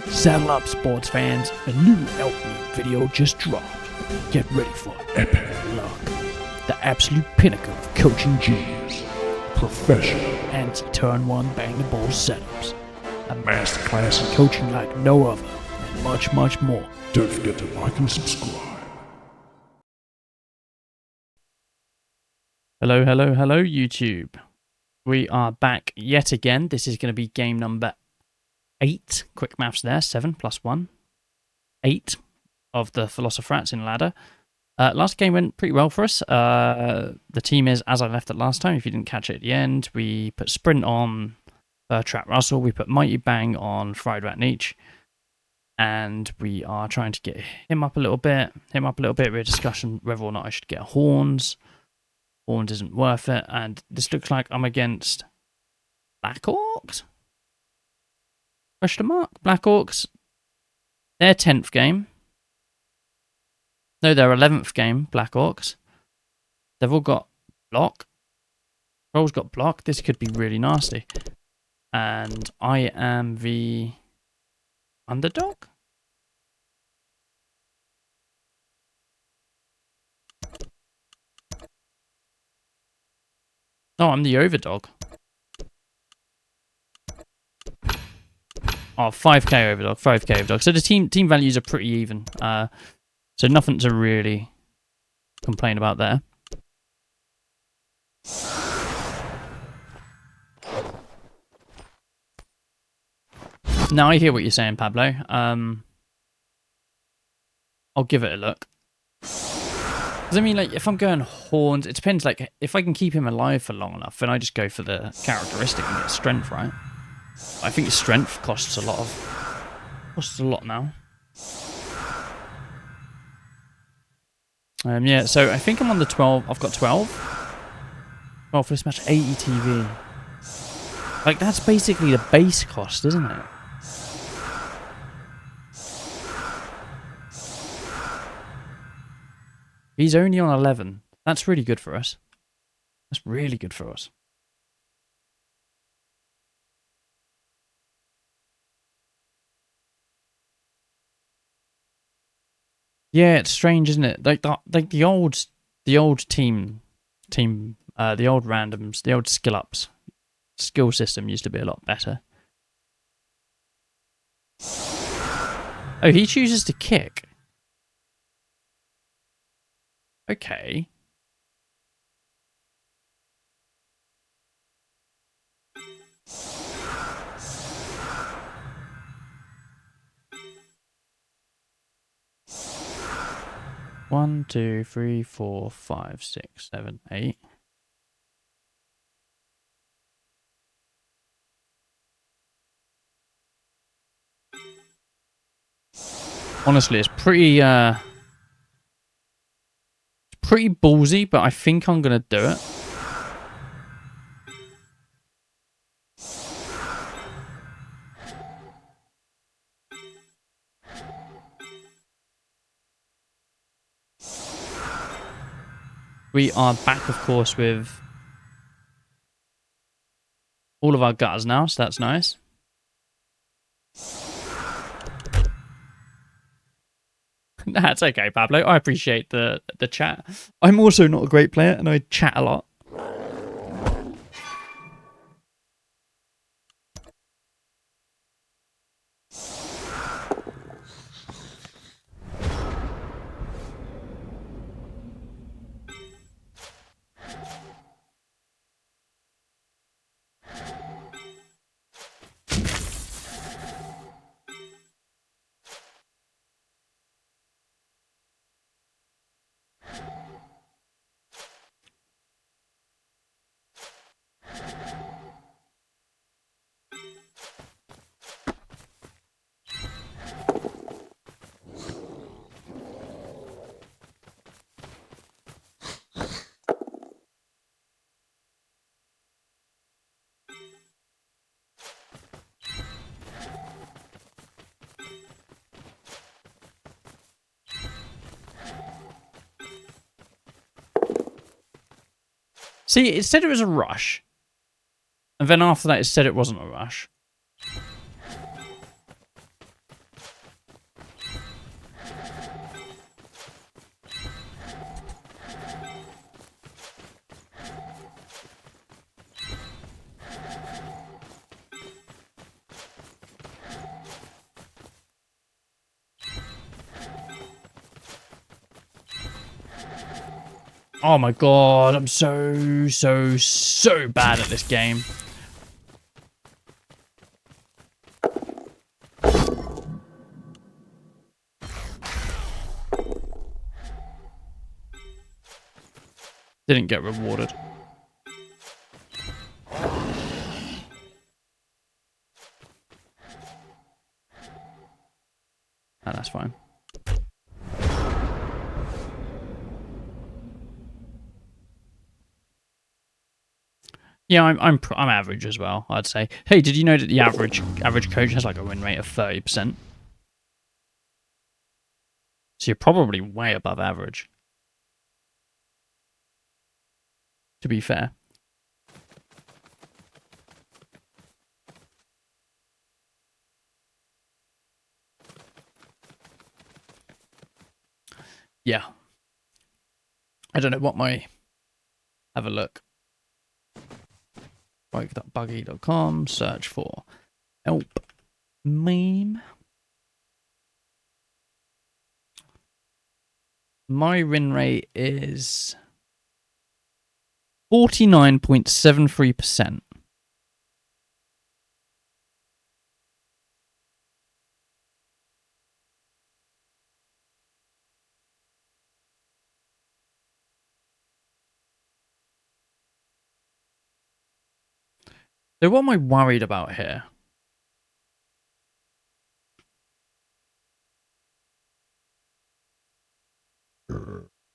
Saddle up, sports fans. A new Elk Meat video just dropped. Get ready for epic luck. The absolute pinnacle of coaching genius. Professional anti-turn one bang the ball setups. A masterclass in coaching like no other. And much, much more. Don't forget to like and subscribe. Hello, hello, hello, YouTube. We are back yet again. This is going to be game number 8. Quick maths there. 7 plus 1. 8 of the Philosophrats in ladder. Last game went pretty well for us. The team is as I left it last time. If you didn't catch it at the end, we put Sprint on Trap Russell. We put Mighty Bang on Fried Rat Nietzsche. And we are trying to get him up a little bit. We had a discussion whether or not I should get Horns. Horns isn't worth it, and this looks like I'm against Black Orcs? Question mark? Black Orcs. Their 10th game. No, their 11th game, Black Orcs. They've all got block. Troll's got block. This could be really nasty. And I am the underdog? No, I'm the overdog. Oh, 5k overdog, 5k overdog. So the team values are pretty even. So nothing to really complain about there. Now I hear what you're saying, Pablo. I'll give it a look. Because I mean, like, if I'm going Horns, it depends, like, if I can keep him alive for long enough, then I just go for the characteristic and get strength, right? I think strength costs a lot now. Yeah, so I think I'm on the 12. I've got 12. 12 for this match, 80 TV. Like, that's basically the base cost, isn't it? He's only on 11. That's really good for us. That's really good for us. Yeah, it's strange, isn't it? Like the old team, the old randoms, the old skill ups, skill system used to be a lot better. Oh, he chooses to kick. Okay. One, 2, 3, 4, 5, 6, 7, 8. Honestly, it's pretty ballsy, but I think I'm gonna do it. We are back, of course, with all of our gutters now, so that's nice. That's okay, Pablo. I appreciate the chat. I'm also not a great player, and I chat a lot. See, it said it was a rush. And then after that, it said it wasn't a rush. Oh my god, I'm so bad at this game. Didn't get rewarded. Oh, that's fine. Yeah, I'm average as well, I'd say. Hey, did you know that the average coach has like a win rate of 30%? So you're probably way above average. To be fair. Yeah. I don't know what my... Have a look. Bike.buggy.com, search for help meme. My win rate is 49.73%. So what am I worried about here?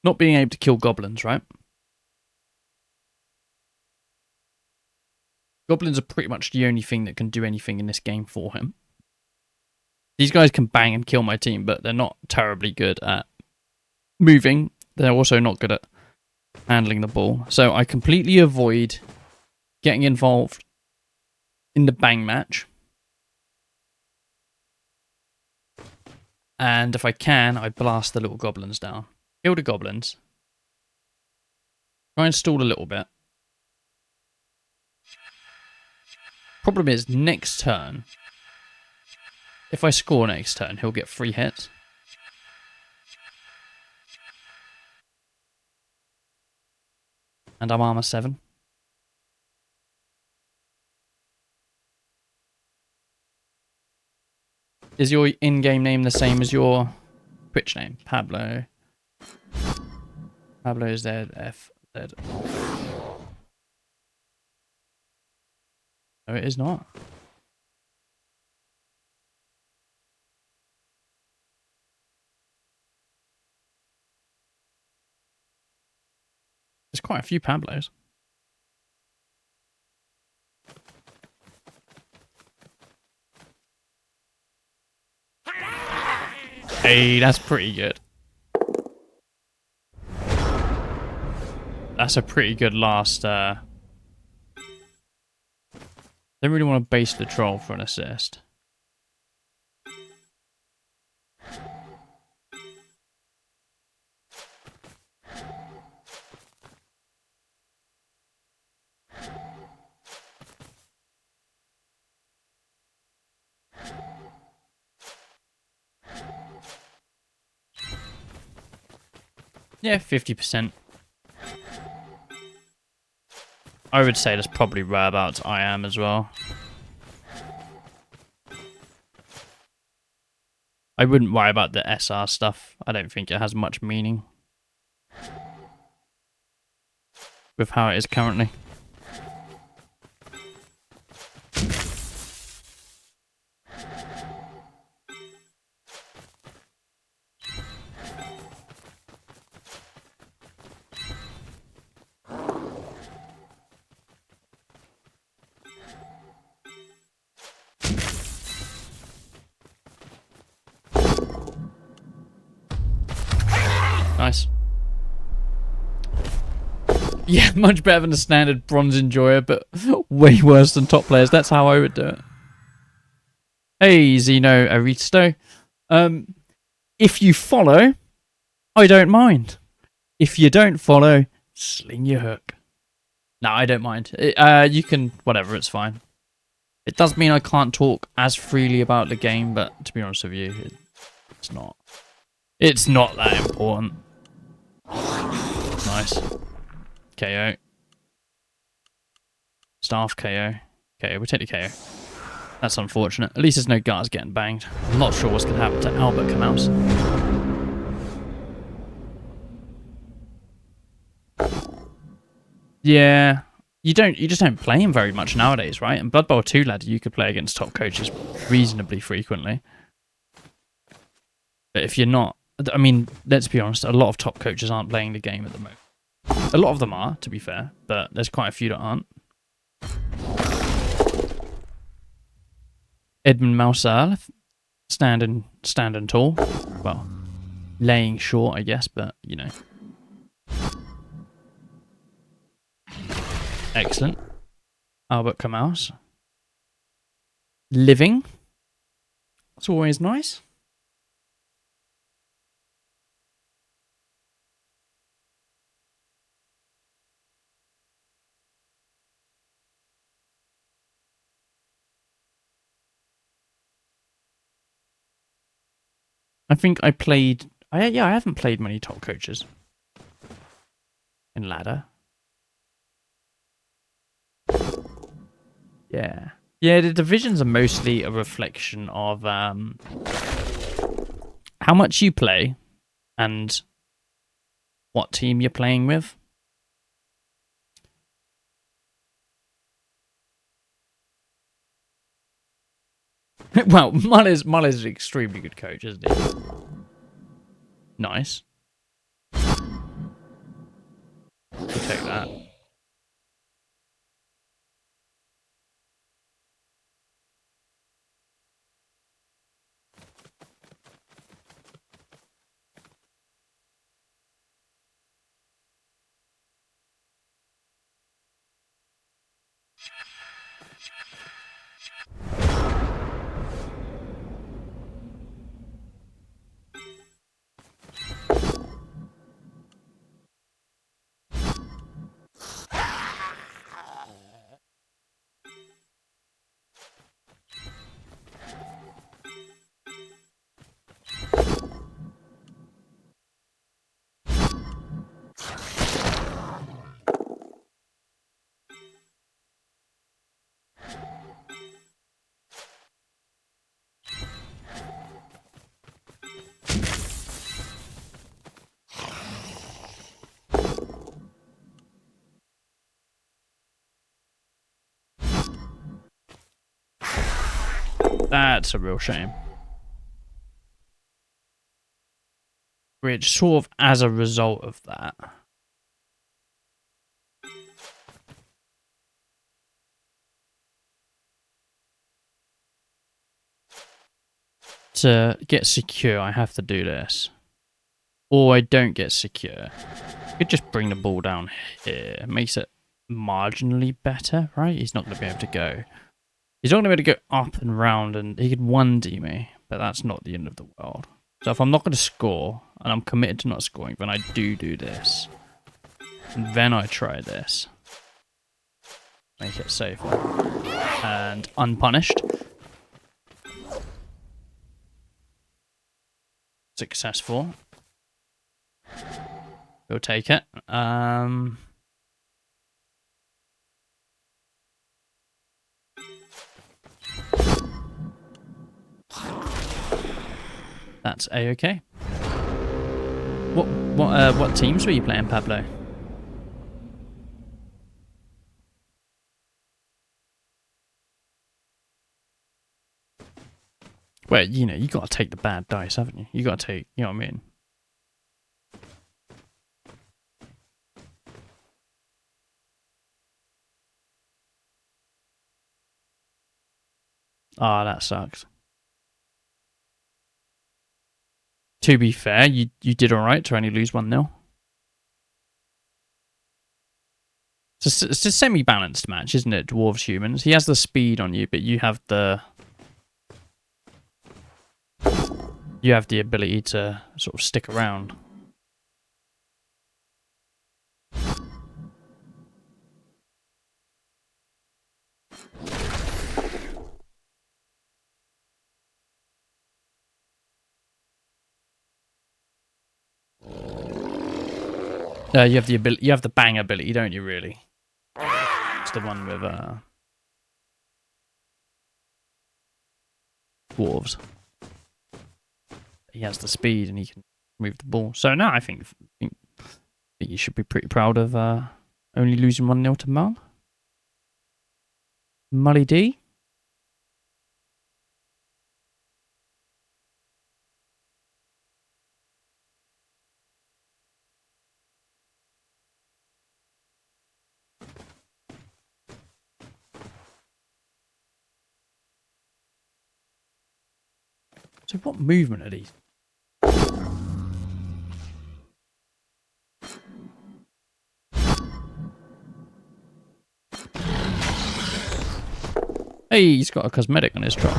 Not being able to kill goblins, right? Goblins are pretty much the only thing that can do anything in this game for him. These guys can bang and kill my team, but they're not terribly good at moving. They're also not good at handling the ball. So I completely avoid getting involved in the bang match. And if I can, I blast the little goblins down. Kill the goblins. Try and stall a little bit. Problem is, next turn, if I score next turn, he'll get 3 hits. And I'm armor 7. Is your in-game name the same as your Twitch name? Pablo. Pablo is ZFZ. No, it is not. There's quite a few Pablos. Hey, that's pretty good. That's a pretty good last... Don't really want to base the troll for an assist. Yeah, 50%. I would say that's probably whereabouts I am as well. I wouldn't worry about the SR stuff. I don't think it has much meaning with how it is currently. Nice. Yeah, much better than a standard bronze enjoyer, but way worse than top players. That's how I would do it. Hey, Zeno Aristo. If you follow, I don't mind. If you don't follow, sling your hook. No, I don't mind. You can, whatever, it's fine. It does mean I can't talk as freely about the game, but to be honest with you, it's not. It's not that important. nice. KO. Staff KO. KO, we'll take the KO. That's unfortunate. At least there's no guards getting banged. I'm not sure what's going to happen to Albert Camouse. Yeah. You just don't play him very much nowadays, right? And Blood Bowl 2 ladder, you could play against top coaches reasonably frequently. But if you're not, I mean, let's be honest, a lot of top coaches aren't playing the game at the moment. A lot of them are, to be fair, but there's quite a few that aren't. Edmund Mausal, standing tall. Well, laying short, I guess, but, you know. Excellent. Albert Camouse. Living. That's always nice. I think I played... I haven't played many top coaches in ladder. Yeah. Yeah, the divisions are mostly a reflection of how much you play and what team you're playing with. Well, Mull is an extremely good coach, isn't he? Nice. We'll take that. That's a real shame. Which sort of as a result of that. To get secure, I have to do this. Or I don't get secure. I could just bring the ball down here. Makes it marginally better, right? He's not going to be able to go. He's not going to be able to go up and round, and he could 1D me, but that's not the end of the world. So if I'm not going to score, and I'm committed to not scoring, then I do this. And then I try this. Make it safer. And unpunished. Successful. We'll take it. That's A-okay. What teams were you playing, Pablo? Well, you know, you got to take the bad dice, haven't you? You got to take, you know what I mean? Ah, that sucks. To be fair, you did alright to only lose 1-0. It's a semi-balanced match, isn't it? Dwarves, humans. He has the speed on you, but you have the... You have the ability to sort of stick around. You have the ability. You have the bang ability, don't you? Really? It's the one with dwarves. He has the speed and he can move the ball. So no, I think you should be pretty proud of only losing 1-0 to Mull. Mully D. So what movement are these? Hey, he's got a cosmetic on his troll.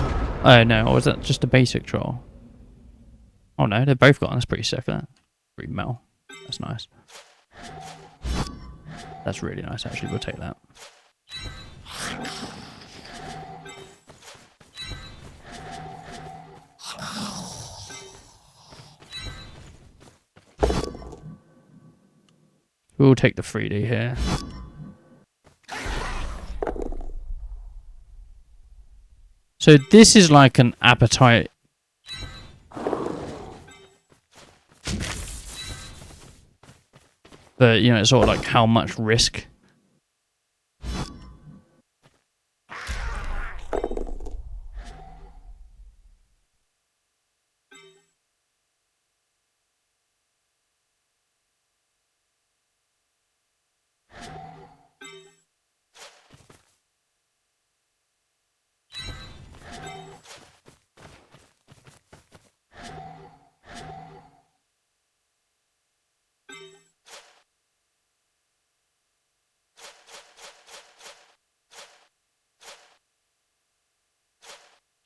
Oh no, or was that just a basic troll? Oh no, they've both got one. That's pretty sick, that. Pretty metal. That's nice. That's really nice, actually. We'll take that. We'll take the 3D here. So this is like an appetite. But, you know, it's sort of like how much risk.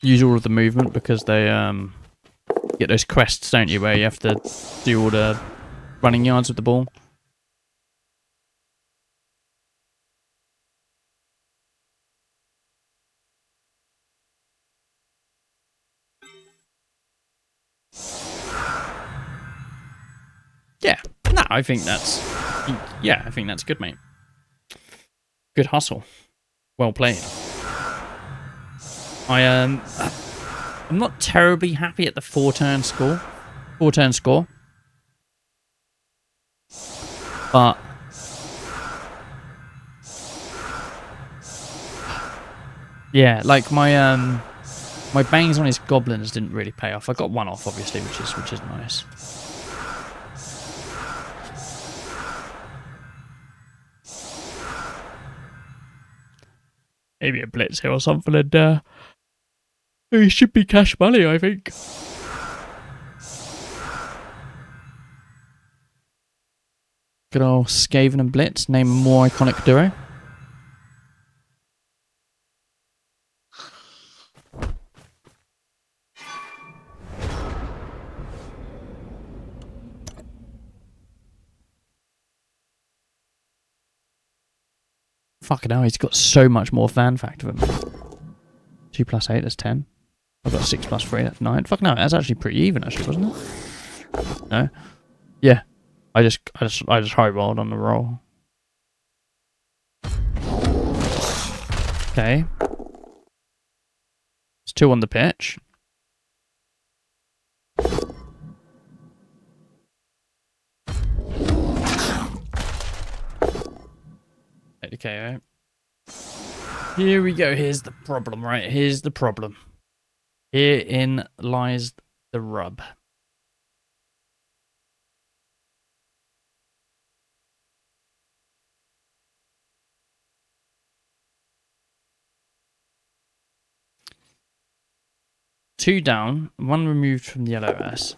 Use all of the movement because they get those quests, don't you, where you have to do all the running yards with the ball. Yeah, no, I think that's good, mate. Good hustle, well played. I'm not terribly happy at the 4-turn score. But yeah, like my bangs on his goblins didn't really pay off. I got one off, obviously, which is nice. Maybe a blitz here or something, and it should be cash money, I think. Good old Skaven and Blitz, name a more iconic duo. Fucking hell, he's got so much more fan factor than me. 2 plus 8, that's 10. I've got 6 plus 3, that's 9. Fuck no, that's actually pretty even, actually, wasn't it? No? Yeah. I just high rolled on the roll. Okay. It's 2 on the pitch. Take the KO. Here we go. Here's the problem, right? Here's the problem. Herein lies the rub. Two down, 1 removed from the LOS.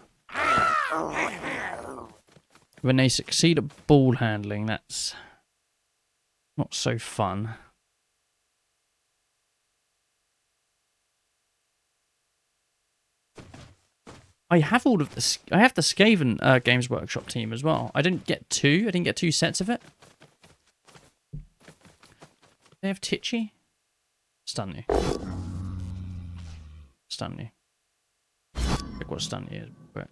When they succeed at ball handling, that's not so fun. I have all of this. I have the Skaven Games Workshop team as well. I didn't get 2. I didn't get 2 sets of it. They have Titchy. Stun you. Stun you. Look what stun you is. But...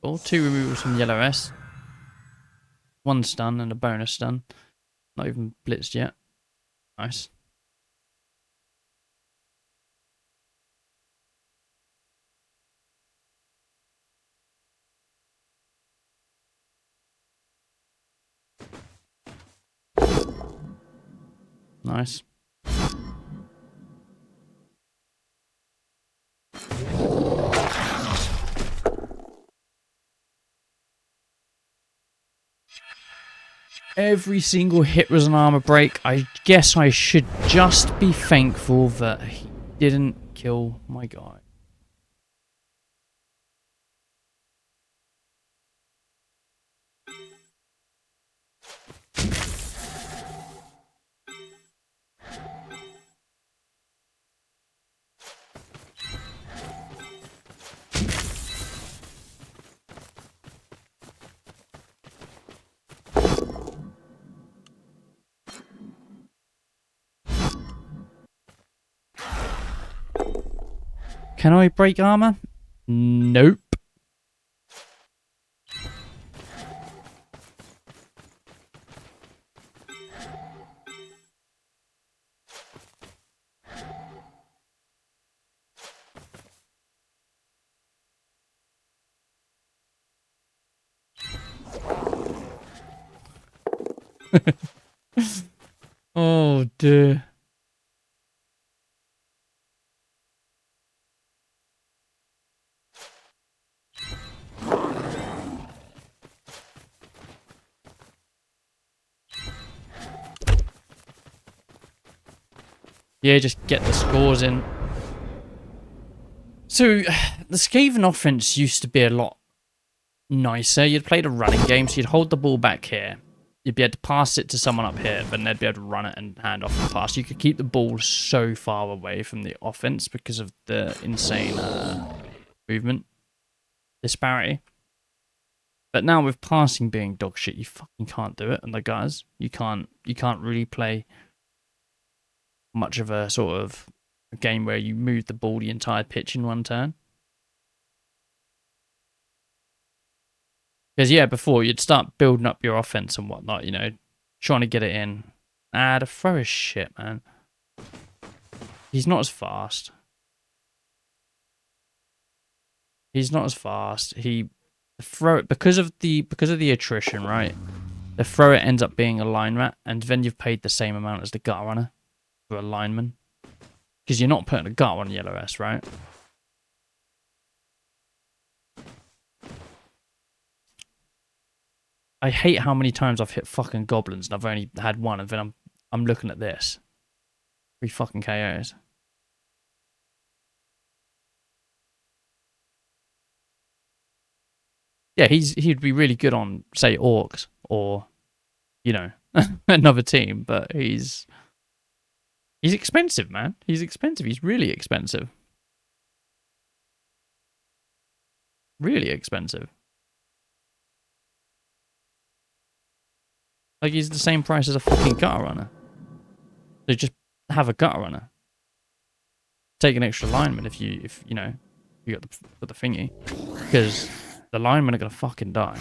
useful. 2 removals from yellow S. 1 stun and a bonus stun. Not even blitzed yet. Nice. Nice. Every single hit was an armor break. I guess I should just be thankful that he didn't kill my guy. Can I break armor? Nope. Oh dear. Yeah, just get the scores in. So, the Skaven offense used to be a lot nicer. You'd play the running game, so you'd hold the ball back here. You'd be able to pass it to someone up here, then they'd be able to run it and hand off the pass. You could keep the ball so far away from the offense because of the insane movement disparity. But now with passing being dog shit, you fucking can't do it. And the guys, you can't really play much of a sort of a game where you move the ball the entire pitch in one turn. Because, yeah, before you'd start building up your offense and whatnot, you know, trying to get it in. Ah, the throw is shit, man. He's not as fast. He's not as fast. The throw it because of the attrition, right? The throw it ends up being a line rat, and then you've paid the same amount as the gut runner for a lineman. Because you're not putting a gut on yellow S, right? I hate how many times I've hit fucking goblins and I've only had one, and then I'm looking at this. 3 fucking KOs. Yeah, he'd be really good on, say, orcs or, you know, another team, but he's expensive, man. He's expensive. He's really expensive. Really expensive. Like, he's the same price as a fucking gutter runner. So just have a gutter runner. Take an extra lineman if you know, you got the thingy. Because the linemen are gonna fucking die.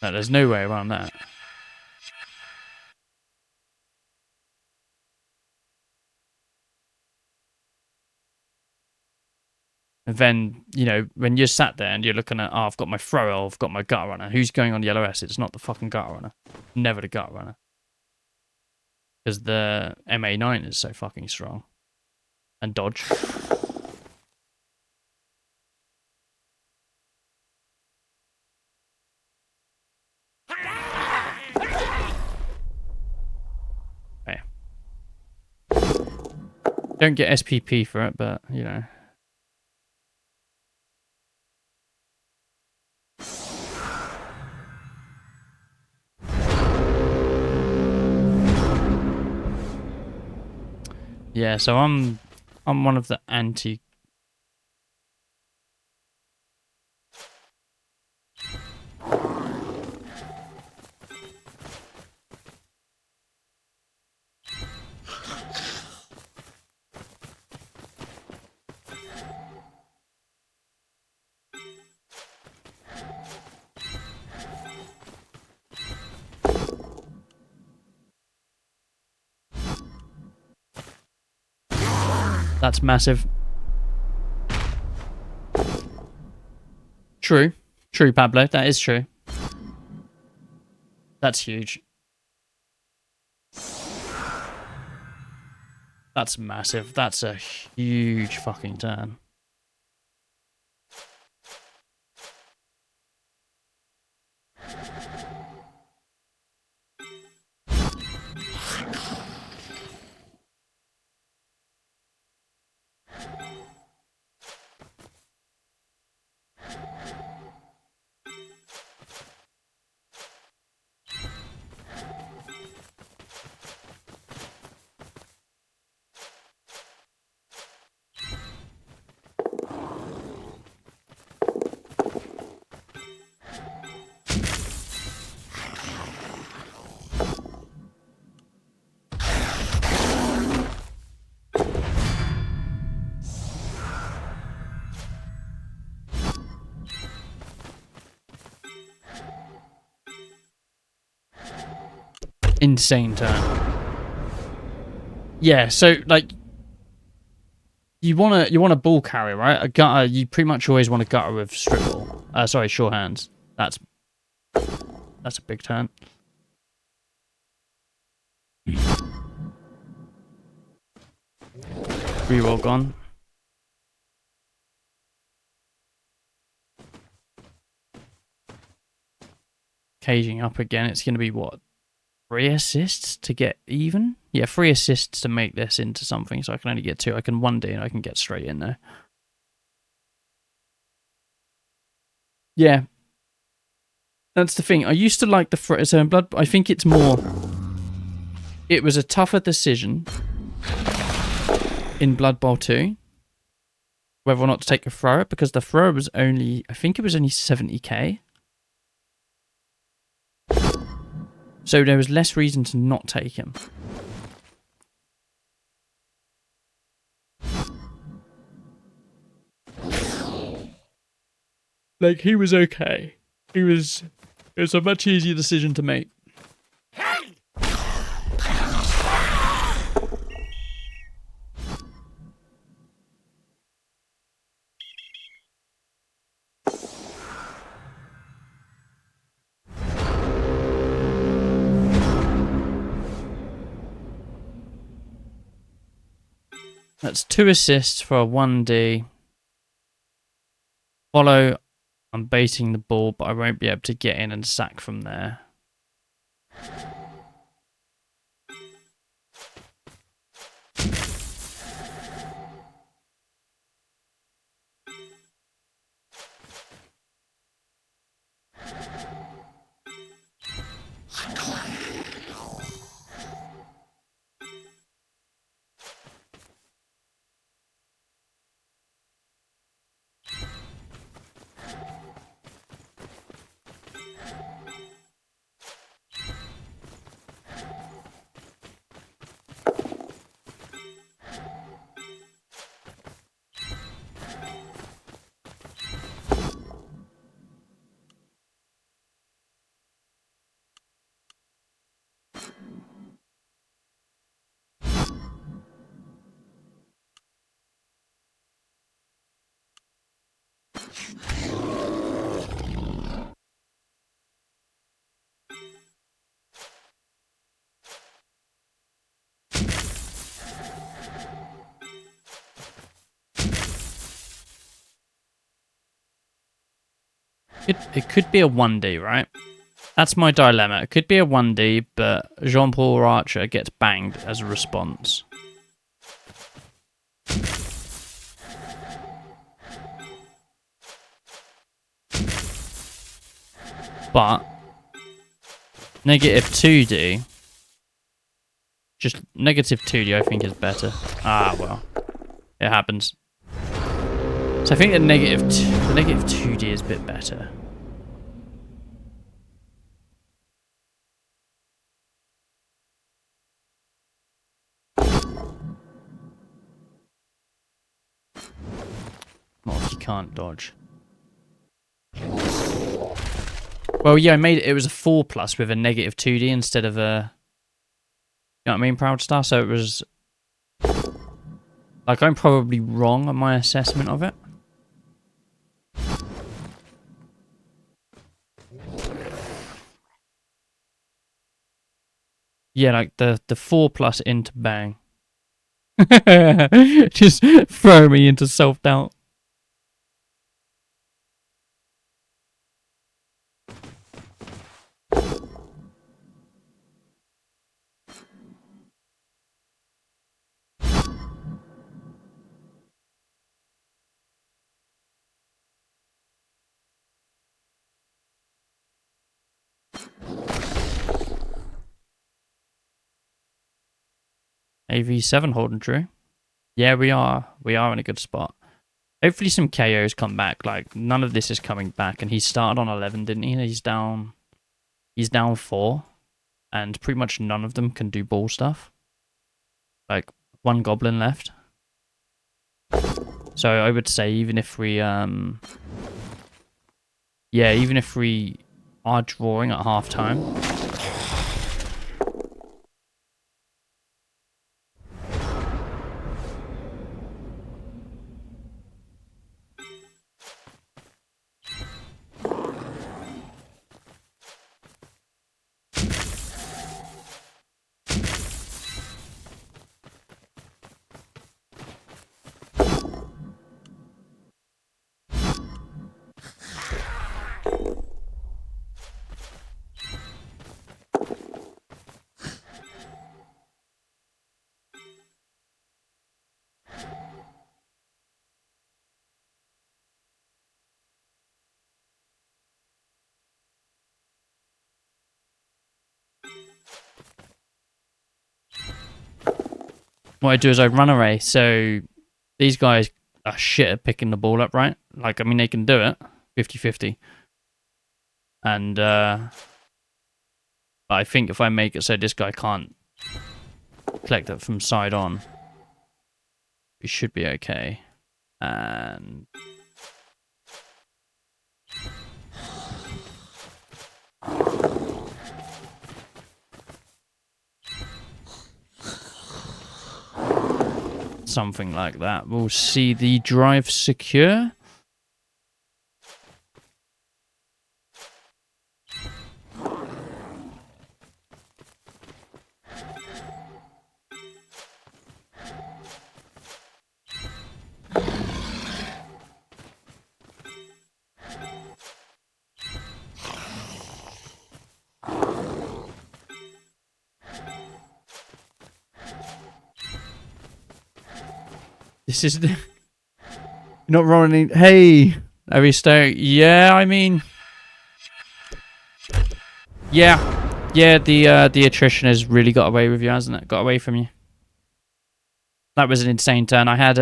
No, there's no way around that. And then, you know, when you're sat there and you're looking at, oh, I've got my thrower, I've got my gutter runner. Who's going on yellow S? It's not the fucking gutter runner. Never the gutter runner. Because the MA9 is so fucking strong. And dodge. Okay. Don't get SPP for it, but, you know. Yeah, so I'm one of the anti. That's massive. True. True, Pablo. That is true. That's huge. That's massive. That's a huge fucking turn. Insane turn. Yeah, so like you want a ball carrier, right? A gutter. You pretty much always want a gutter with strip ball. Sorry, sure hands. That's a big turn. Reroll gone. Caging up again. It's going to be what? 3 assists to get even? Yeah, 3 assists to make this into something, so I can only get 2. I can 1D and I can get straight in there. Yeah. That's the thing. I used to like the... So in Blood... I think it's more... It was a tougher decision in Blood Bowl 2 whether or not to take a thrower, because the thrower was only... I think it was only 70k. So there was less reason to not take him. Like, he was okay. It was a much easier decision to make. That's 2 assists for a 1D. Follow, I'm baiting the ball, but I won't be able to get in and sack from there. It could be a 1D, right? That's my dilemma. It could be a 1D, but Jean-Paul Archer gets banged as a response. But negative 2D, just negative 2D I think is better. Ah, well, it happens. So I think the negative 2D is a bit better. Not if you can't dodge. Well, yeah, I made it. It was a 4+ with a negative 2D instead of a... You know what I mean, Proud Star? So it was Like, I'm probably wrong on my assessment of it. Yeah, like the 4+ into bang. Just throw me into self-doubt. AV7 holding true. Yeah, we are. We are in a good spot. Hopefully some KOs come back. Like, none of this is coming back. And he started on 11, didn't he? He's down 4. And pretty much none of them can do ball stuff. Like, 1 goblin left. So I would say even if we yeah, even if we are drawing at half time. What I do is I run away. So these guys are shit at picking the ball up, right? Like, I mean, they can do it 50-50. And but I think if I make it so this guy can't collect it from side on, we should be okay. And something like that. We'll see the drive secure. This is the... Not rolling. Hey, are we staying? Yeah, I mean, yeah, the attrition has really got away with you, hasn't it? Got away from you. That was an insane turn. I had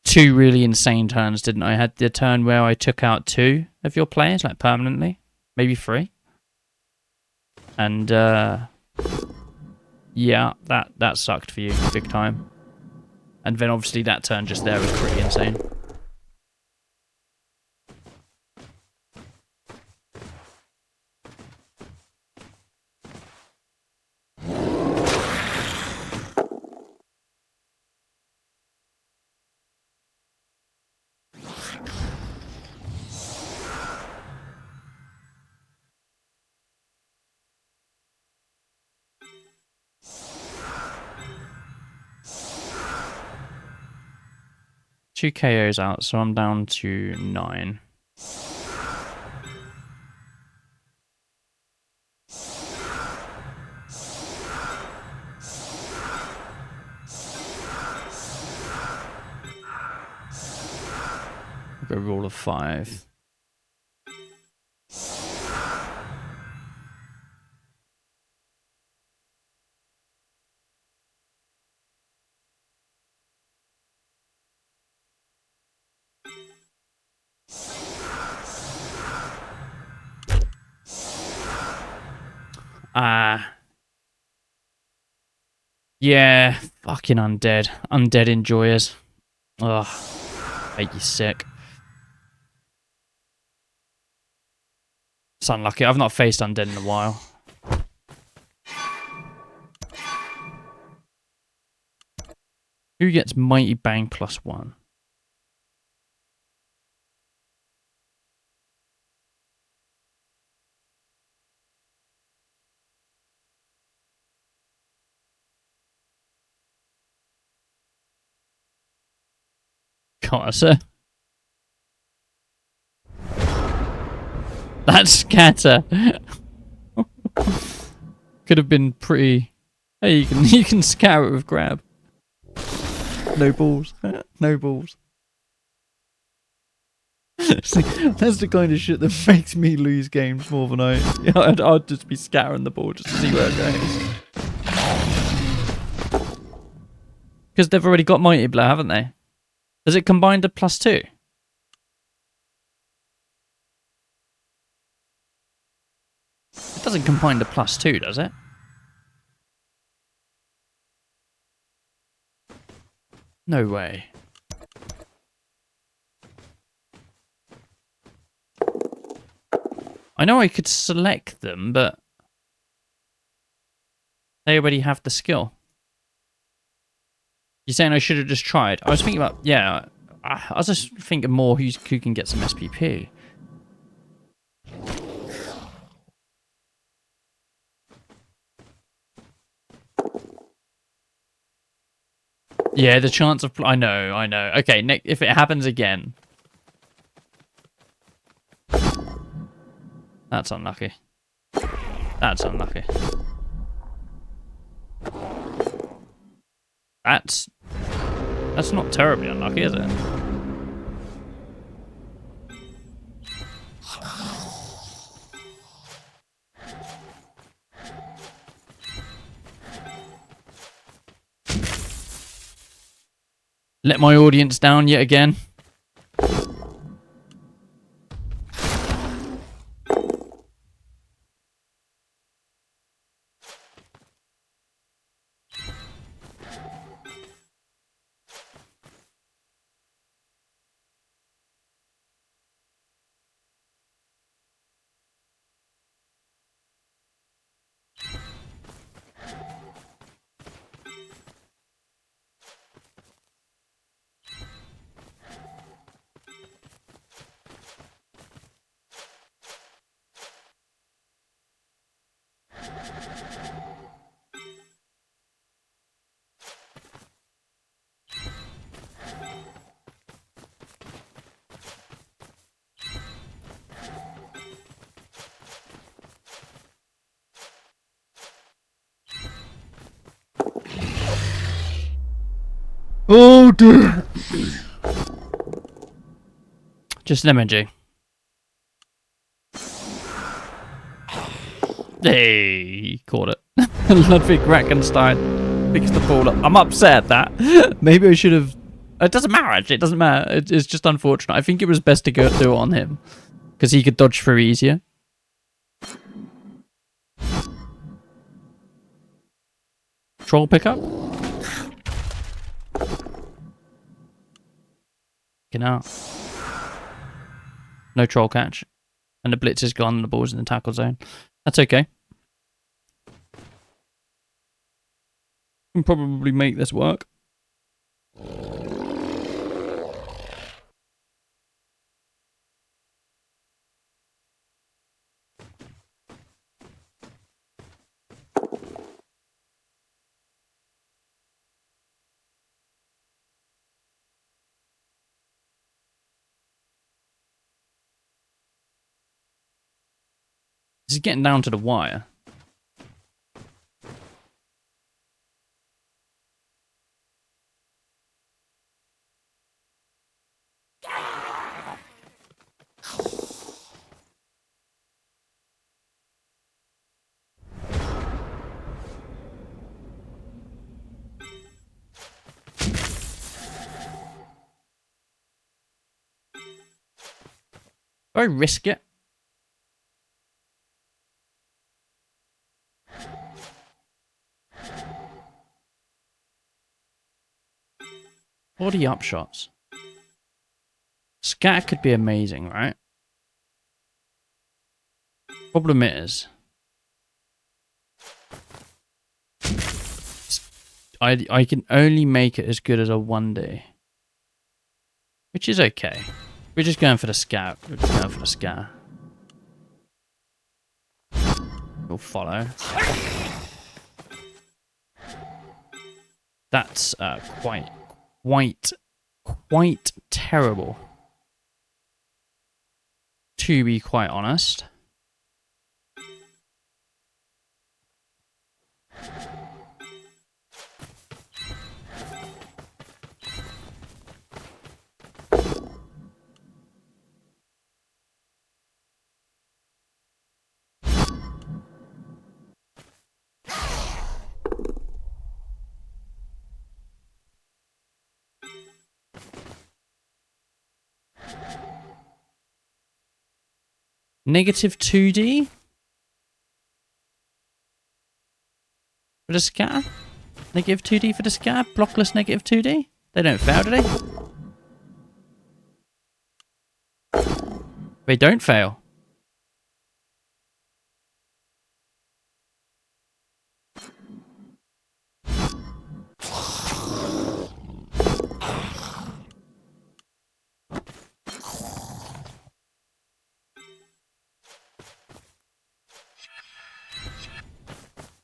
2 really insane turns, didn't I? I had the turn where I took out 2 of your players, like permanently, maybe 3, and yeah, that sucked for you big time. And then obviously that turn just there was pretty insane. Two KOs out, so I'm down to 9. Go roll of 5. Yeah, fucking undead. Undead enjoyers. Ugh, make you sick. It's unlucky. I've not faced undead in a while. Who gets Mighty Bang +1? Sir. That's scatter. Could have been pretty. Hey, you can scatter it with grab. No balls. No balls. See, that's the kind of shit that makes me lose games more than I'd just be scattering the ball just to see where it goes. Because they've already got Mighty Blow, haven't they? Does it combine to +2? It doesn't combine to +2, does it? No way. I know I could select them, but they already have the skill. You're saying I should have just tried? I was thinking about, yeah, I was just thinking more who can get some SPP. Yeah, the chance of... I know. Okay, if it happens again... That's unlucky. That's unlucky. That's not terribly unlucky, is it? Let my audience down yet again. Oh dear. Just an emoji. Hey, caught it. Ludwig Rackenstein picks the ball up. I'm upset at that. Maybe I should have... It doesn't matter, actually. It doesn't matter. It's just unfortunate. I think it was best to go do it on him. Because he could dodge through easier. Troll pickup? Get out. No troll catch. And the blitz is gone and the ball's in the tackle zone. That's okay. Can probably make this work. This is getting down to the wire. Do I risk it? Body upshots. Scat could be amazing, right? Problem is... I can only make it as good as a 1D. Which is okay. We're just going for the scout. We're just going for the scout. We'll follow. That's quite terrible. To be quite honest. Negative 2D? For the scatter? Negative 2D for the scatter? Blockless negative 2D? They don't fail, do they? They don't fail.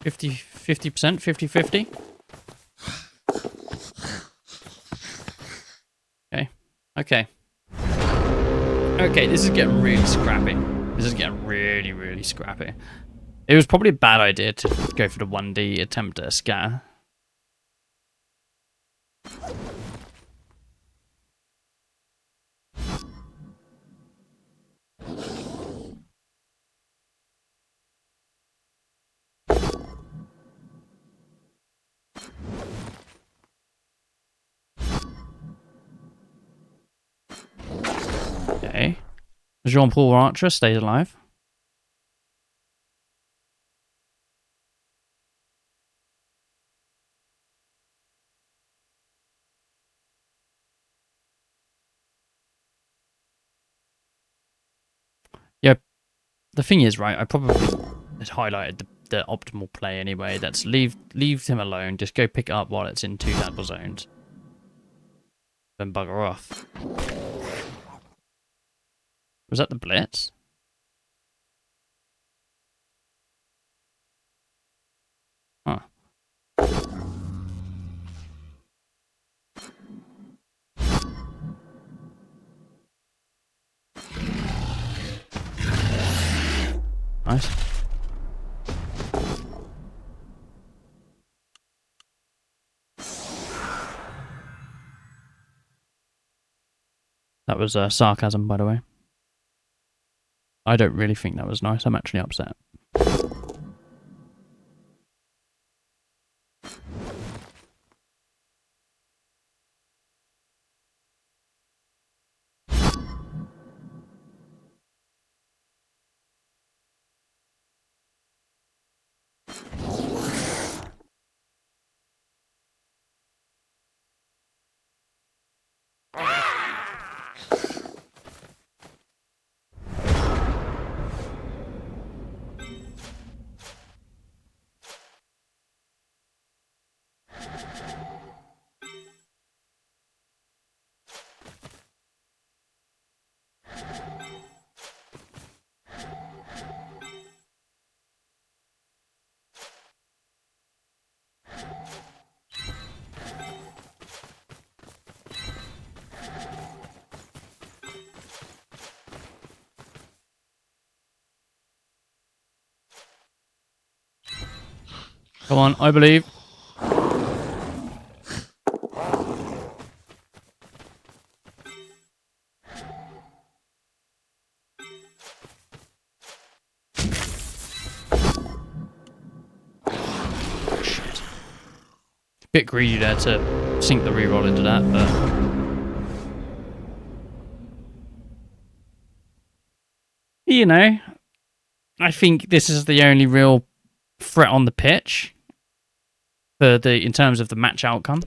Fifty 50%, 50-50. Okay. Okay. Okay, this is getting really scrappy. This is getting really, really scrappy. It was probably a bad idea to go for the 1D attempt at a scatter. Okay. Jean-Paul Archer stays alive. Yeah, the thing is, right, I probably had highlighted the optimal play anyway. That's leave him alone. Just go pick it up while it's in 2 double zones. Then bugger off. Was that the blitz? Huh. Nice. That was sarcasm, by the way. I don't really think that was nice. I'm actually upset. Come on, I believe. Shit. Bit greedy there to sink the reroll into that, but you know, I think this is the only real threat on the pitch for in terms of the match outcome.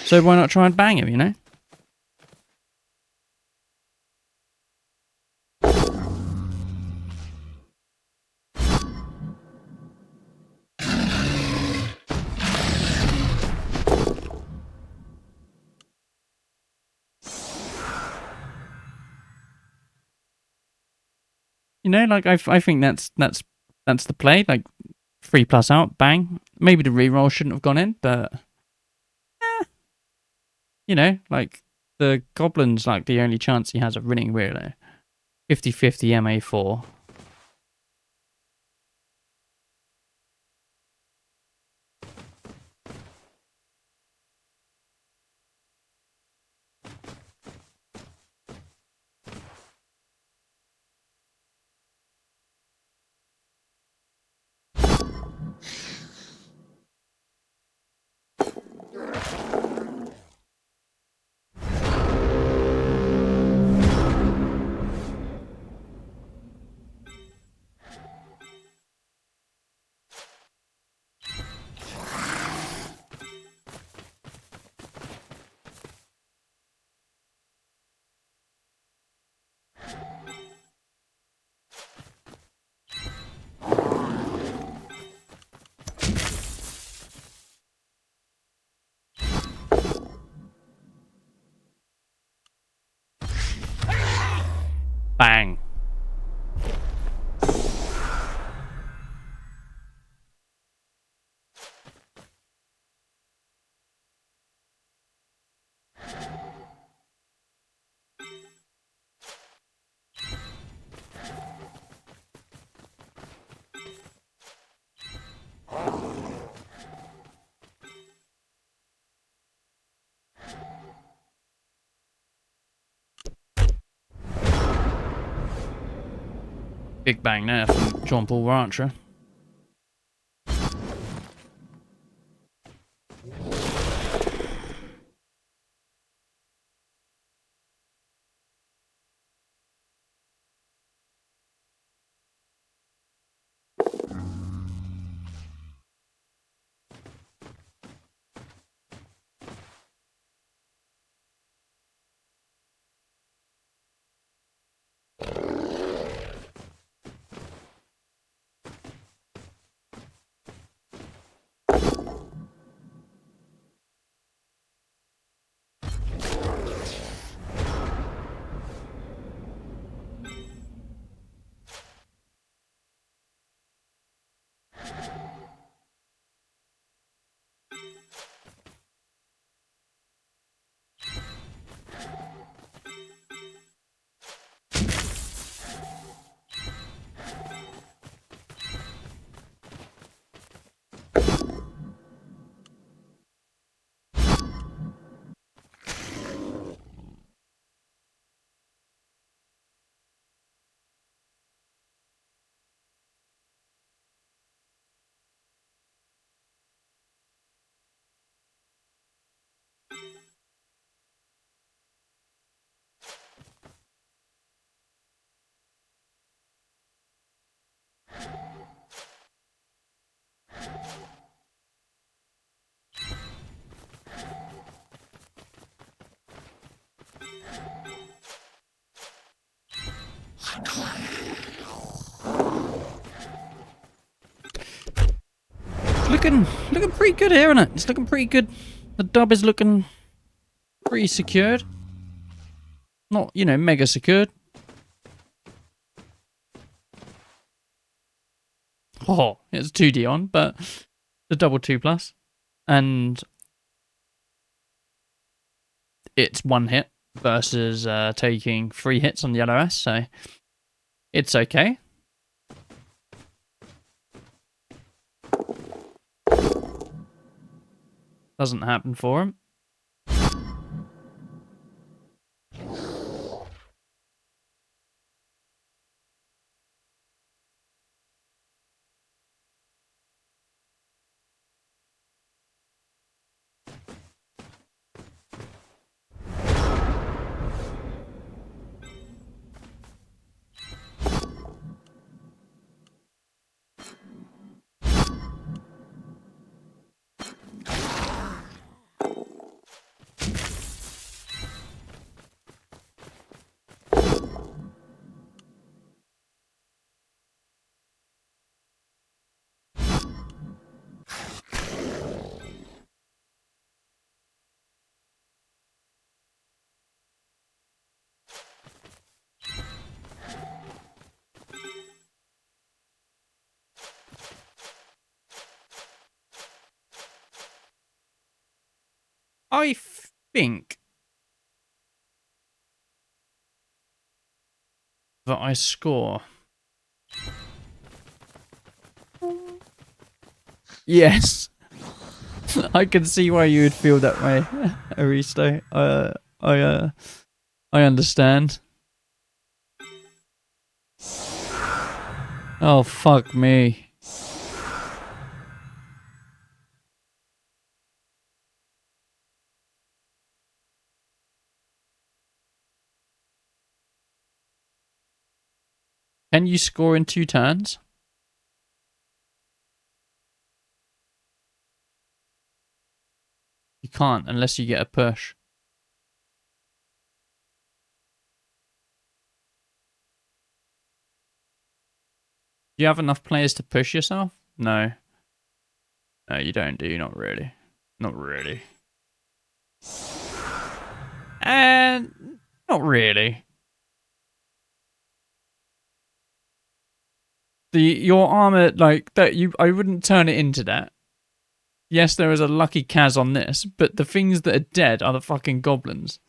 So why not try and bang him, you know? You know, like I think that's the play. Like 3+ out, bang. Maybe the reroll shouldn't have gone in, but you know, like the goblin's like the only chance he has of winning really. 50-50 MA4. Bang. Big bang there from John Paul Rancher. Looking pretty good here, isn't it? It's looking pretty good. The dub is looking pretty secured. Not, you know, mega secured. Oh, it's 2D on, but the double 2+. And it's 1 hit versus taking 3 hits on the LOS, so it's okay. Doesn't happen for him. I think that I score. Yes. I can see why you would feel that way, Aristo. I understand. Oh, fuck me. Can you score in 2 turns? You can't unless you get a push. Do you have enough players to push yourself? No. No, you don't, do you? Not really. Not really. And not really. Your armor, like that, I wouldn't turn it into that. Yes, there is a lucky Kaz on this, but the things that are dead are the fucking goblins.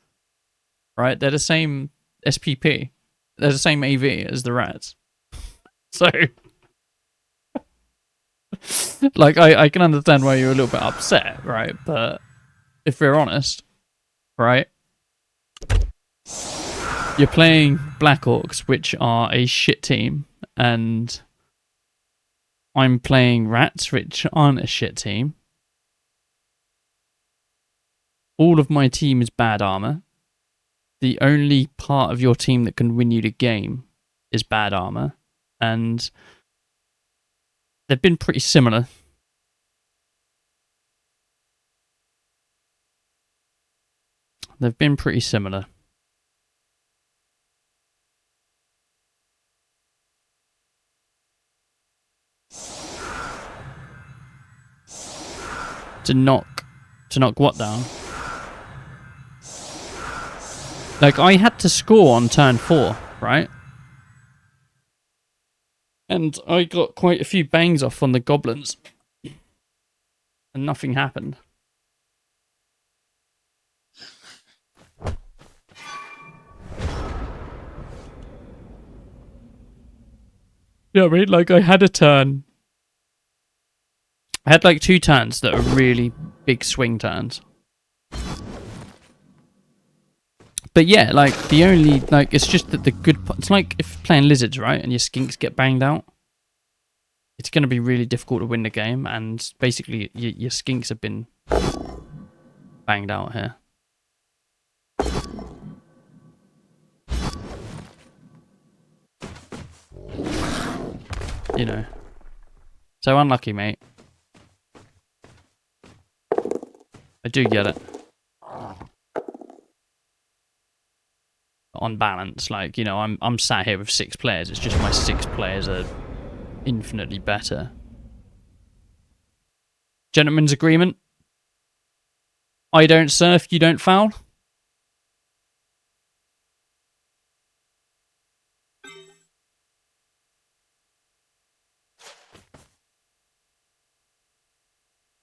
Right? They're the same SPP. They're the same AV as the rats. So, like, I can understand why you're a little bit upset, right? But if we're honest, right? You're playing Black Orcs, which are a shit team, and I'm playing rats, which aren't a shit team. All of my team is bad armor. The only part of your team that can win you the game is bad armor, and they've been pretty similar. They've been pretty similar. To knock what down? Like, I had to score on turn 4, right? And I got quite a few bangs off on the goblins. And nothing happened. You know what I mean? Like, I had a turn. I had like 2 turns that are really big swing turns. But yeah, like, the only, like, it's just that the good, it's like if playing lizards, right? And your skinks get banged out. It's going to be really difficult to win the game. And basically, your skinks have been banged out here. You know. So unlucky, mate. I do get it. On balance, like, you know, I'm sat here with 6 players. It's just my 6 players are infinitely better. Gentleman's agreement. I don't surf, you don't foul.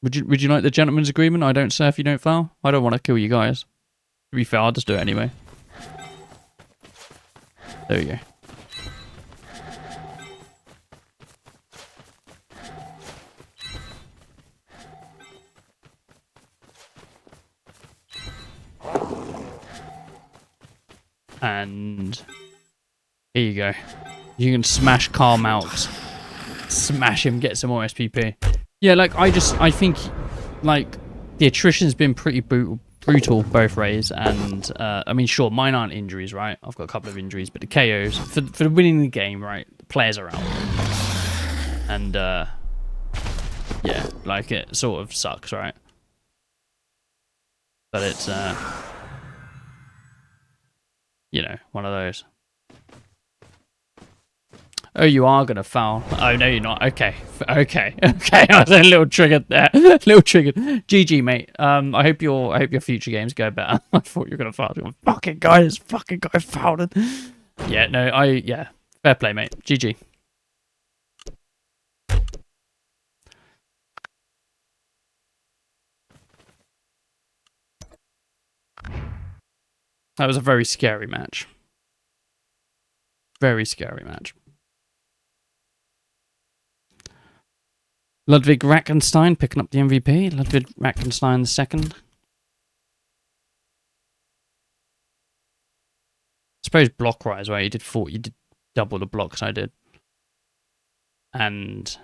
Would you like the gentleman's agreement? I don't surf, you don't foul. I don't want to kill you guys. To be fair, I'll just do it anyway. There you go. And here you go. You can smash Carl Malks. Smash him, get some more SPP. Yeah, like, I think, like, the attrition's been pretty brutal both ways. And, I mean, sure, mine aren't injuries, right? I've got a couple of injuries, but the KOs, for winning the game, right, the players are out. And, yeah, like, it sort of sucks, right? But it's, you know, one of those. Oh, you are going to foul. Oh, no, you're not. Okay. Okay. Okay. I was a little triggered there. Little triggered. GG, mate. I hope your future games go better. I thought you were going to foul. Fucking guy, this fucking guy fouled. Yeah, no, yeah. Fair play, mate. GG. That was a very scary match. Very scary match. Ludwig Rackenstein picking up the MVP. Ludwig Rackenstein the second. I suppose block rise, right? You did double the blocks I did. And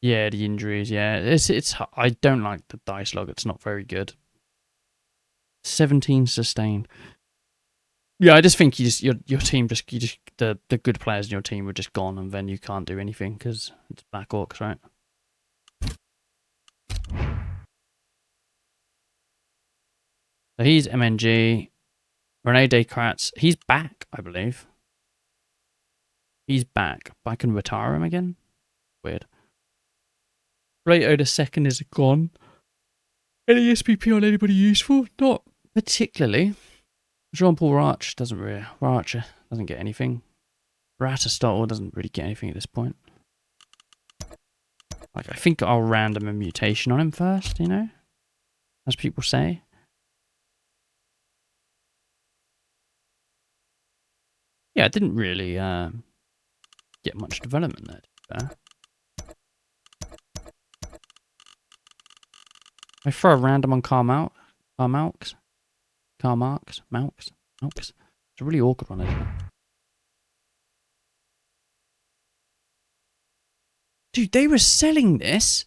yeah, the injuries, yeah. It's I don't like the dice log, it's not very good. 17 sustained. Yeah, I just think your team the good players in your team were just gone, and then you can't do anything because it's Black Orcs, right? So he's MNG. Rene Descartes, he's back, I believe. He's back. But I can retire him again? Weird. Plato the second is gone. Any SPP on anybody useful? Not particularly. Jean-Paul Archer doesn't get anything. Ratterstottle doesn't really get anything at this point. Like, I think I'll random a mutation on him first, you know? As people say. Yeah, it didn't really get much development there, to be fair. I throw a random on Malks. It's a really awkward one, isn't it? Dude, they were selling this.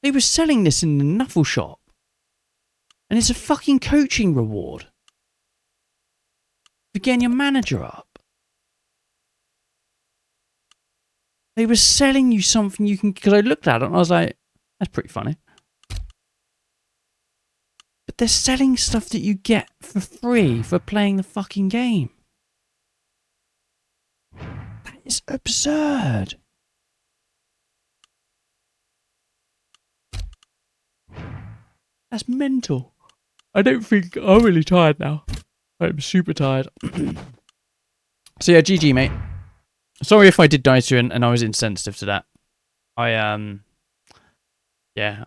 They were selling this in the nuffle shop. And it's a fucking coaching reward for getting your manager up. They were selling you something you can... Because I looked at it and I was like, that's pretty funny. But they're selling stuff that you get for free for playing the fucking game. That is absurd. That's mental. I don't think... I'm really tired now. I'm super tired. So yeah, GG, mate. Sorry if I did die to you and I was insensitive to that. Yeah.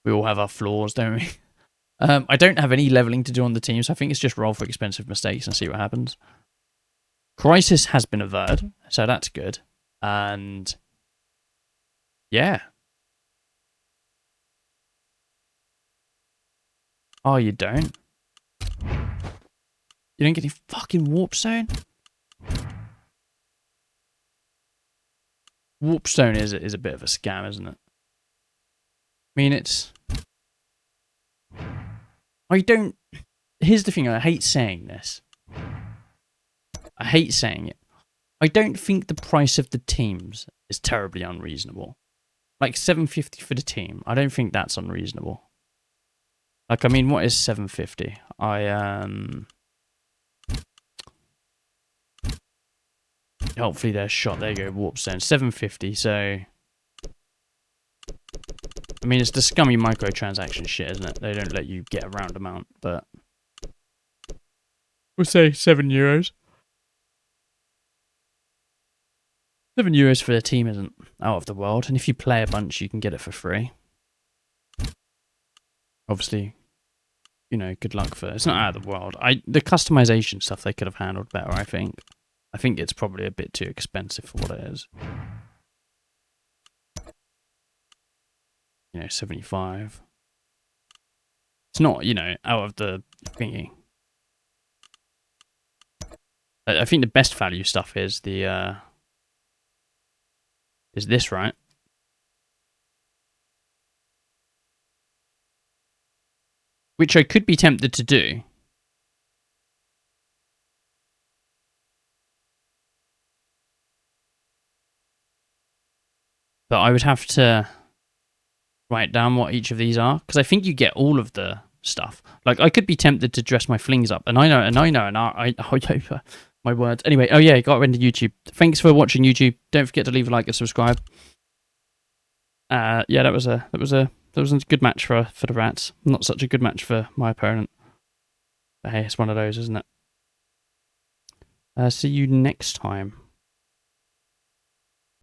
We all have our flaws, don't we? I don't have any leveling to do on the team, so I think it's just roll for expensive mistakes and see what happens. Crisis has been averted, so that's good. And yeah. Oh, you don't? You don't get any fucking warp stone? Warp stone is a bit of a scam, isn't it? I mean, it's... I don't... Here's the thing, I hate saying this. I hate saying it. I don't think the price of the teams is terribly unreasonable. Like, $7.50 for the team. I don't think that's unreasonable. Like, I mean, what is $7.50? Hopefully they're shot. There you go, warp stone. $7.50, so... I mean, it's the scummy microtransaction shit, isn't it? They don't let you get a round amount, but... We'll say €7. €7 for the team isn't out of the world, and if you play a bunch, you can get it for free. Obviously, you know, good luck for it. It's not out of the world. The customization stuff they could have handled better, I think. I think it's probably a bit too expensive for what it is. You know, 75. It's not, you know, out of the thingy. I think the best value stuff is the is this, right? Which I could be tempted to do. But I would have to write down what each of these are, because I think you get all of the stuff. Like, I could be tempted to dress my flings up, and my words. Anyway, oh yeah, got into YouTube. Thanks for watching, YouTube. Don't forget to leave a like and subscribe. Yeah, that was a good match for the Rats. Not such a good match for my opponent. But hey, it's one of those, isn't it? See you next time.